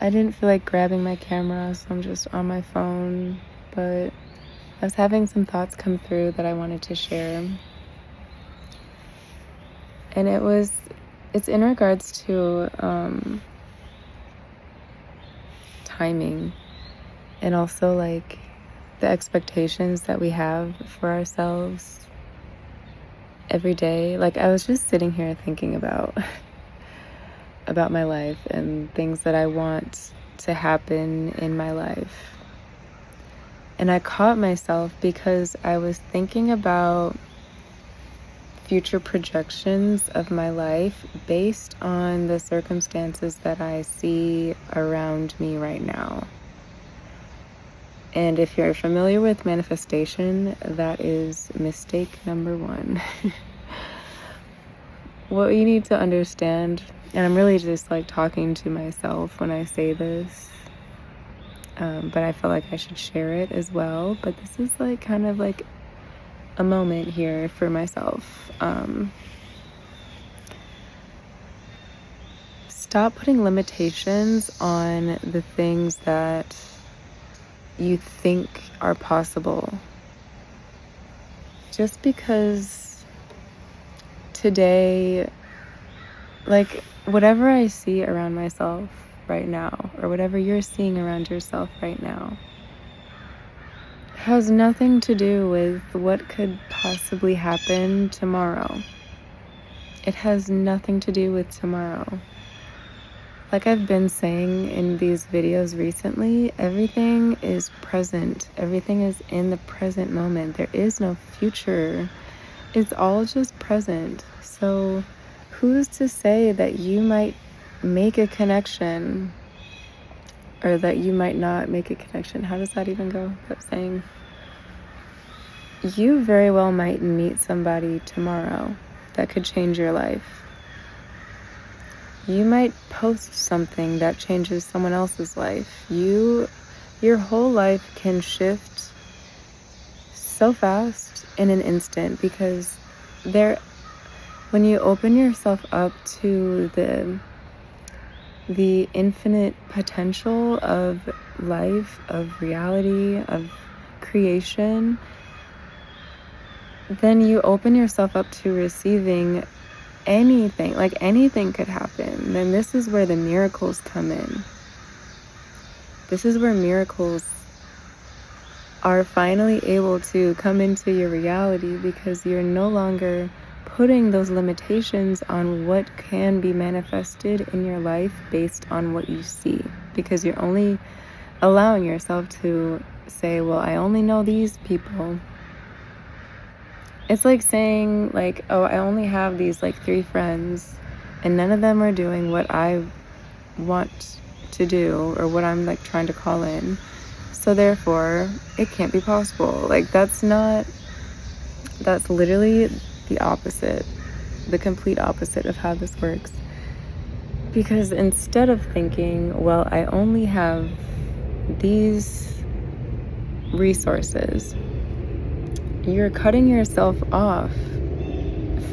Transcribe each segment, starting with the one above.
I didn't feel like grabbing my camera, so I'm just on my phone. But I was having some thoughts come through that I wanted to share. And it's in regards to timing, and also like the expectations that we have for ourselves every day. Like, I was just sitting here thinking about my life and things that I want to happen in my life. And I caught myself because I was thinking about future projections of my life based on the circumstances that I see around me right now. And if you're familiar with manifestation, that is mistake number one. What you need to understand, and I'm really just like talking to myself when I say this, but I feel like I should share it as well. But this is like kind of like a moment here for myself. Stop putting limitations on the things that you think are possible. Just because today, like whatever I see around myself right now, or whatever you're seeing around yourself right now, has nothing to do with what could possibly happen tomorrow. It has nothing to do with tomorrow. Like I've been saying in these videos recently, everything is present. Everything is in the present moment. There is no future. It's all just present. So who's to say that you might make a connection or that you might not make a connection? How does that even go? That saying. You very well might meet somebody tomorrow that could change your life. You might post something that changes someone else's life. Your whole life can shift so fast in an instant, because when you open yourself up to the infinite potential of life, of reality, of creation, then you open yourself up to receiving anything. Like anything could happen. Then this is where the miracles come in. This is where miracles are finally able to come into your reality, because you're no longer putting those limitations on what can be manifested in your life based on what you see, because you're only allowing yourself to say, well, I only know these people. It's like saying like, oh, I only have these like 3 friends and none of them are doing what I want to do or what I'm like trying to call in. So therefore, it can't be possible. Like that's literally the opposite, the complete opposite of how this works. Because instead of thinking, well, I only have these resources, you're cutting yourself off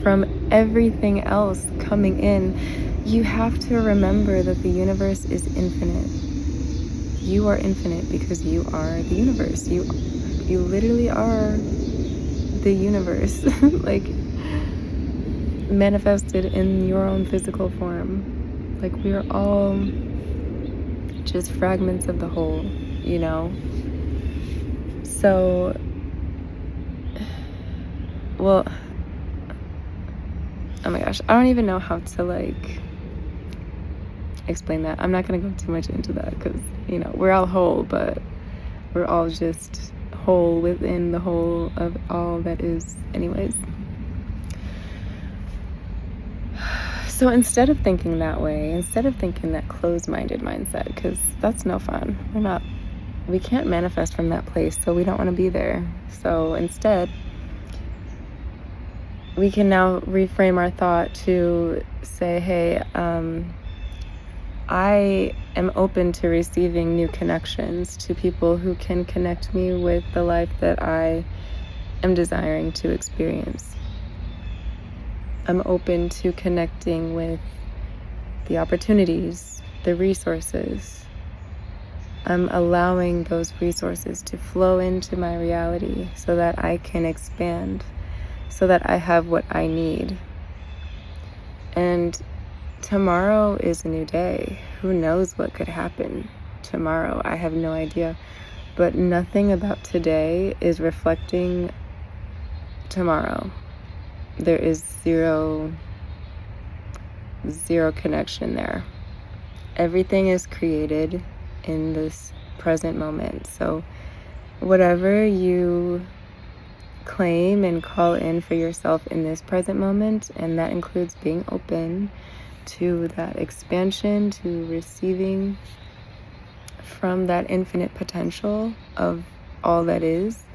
from everything else coming in. You have to remember that the universe is infinite. You are infinite because you are the universe. You literally are the universe, like manifested in your own physical form. Like we are all just fragments of the whole, you know? So, well, oh my gosh, I don't even know how to like explain that. I'm not gonna go too much into that because, you know, we're all whole, but we're all just whole within the whole of all that is anyways. So instead of thinking that way, instead of thinking that closed-minded mindset, because that's no fun. We can't manifest from that place, so we don't want to be there. So instead, we can now reframe our thought to say, hey, I am open to receiving new connections, to people who can connect me with the life that I am desiring to experience. I'm open to connecting with the opportunities, the resources, I'm allowing those resources to flow into my reality so that I can expand, so that I have what I need. And tomorrow is a new day. Who knows what could happen tomorrow? I have no idea. But nothing about today is reflecting tomorrow. There is zero connection there. Everything is created in this present moment. So whatever you claim and call in for yourself in this present moment, and that includes being open to that expansion, to receiving from that infinite potential of all that is,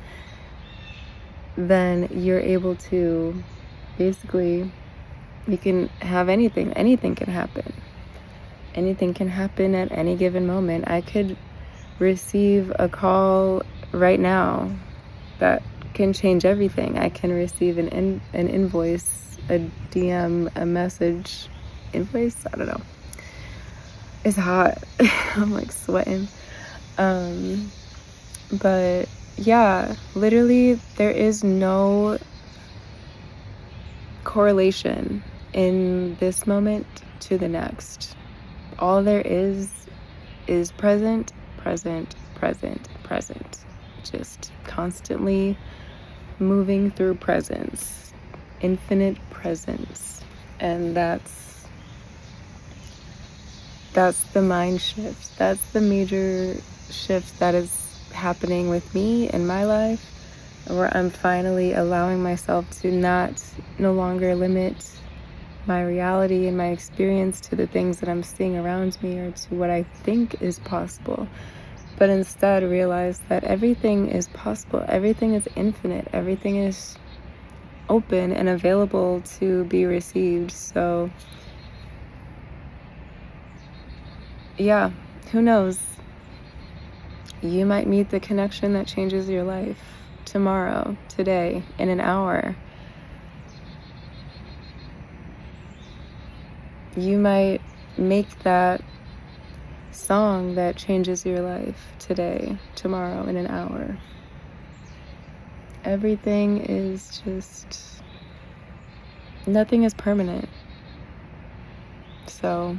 then you're able to basically, you can have anything can happen. Anything can happen at any given moment. I could receive a call right now that can change everything. I can receive an invoice, a DM, a message. Invoice? I don't know. It's hot. I'm like sweating. But yeah, literally there is no correlation in this moment to the next. All there is present, present, present, present. Just constantly moving through presence, infinite presence. And that's the mind shift. That's the major shift that is happening with me in my life, where I'm finally allowing myself to no longer limit my reality and my experience to the things that I'm seeing around me or to what I think is possible, but instead realize that everything is possible, everything is infinite, everything is open and available to be received. So yeah, who knows? You might meet the connection that changes your life tomorrow, today, in an hour. You might make that song that changes your life today, tomorrow, in an hour. Everything is just, nothing is permanent. So,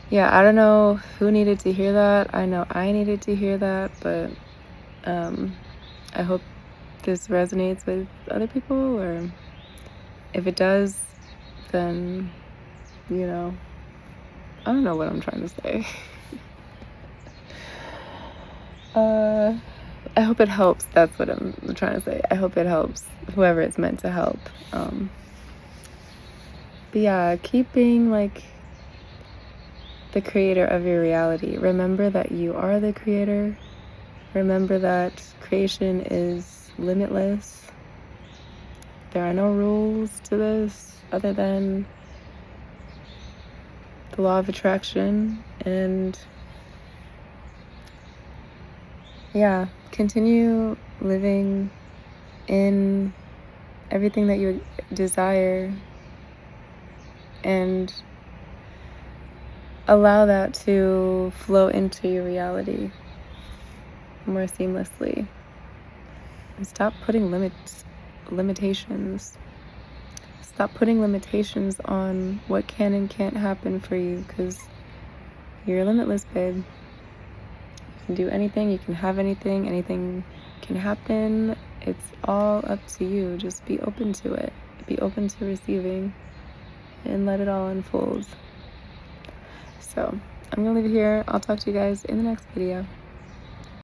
yeah, I don't know who needed to hear that. I know I needed to hear that, but I hope this resonates with other people, or if it does, then, I don't know what I'm trying to say. I hope it helps. That's what I'm trying to say. I hope it helps whoever it's meant to help. But yeah, keep being like the creator of your reality. Remember that you are the creator. Remember that creation is limitless. There are no rules to this other than the law of attraction. And yeah, continue living in everything that you desire and allow that to flow into your reality more seamlessly. And stop putting limitations. Stop putting limitations on what can and can't happen for you, because you're limitless, babe. You can do anything, you can have anything, anything can happen. It's all up to you. Just be open to it. Be open to receiving and let it all unfold. So I'm gonna leave it here. I'll talk to you guys in the next video.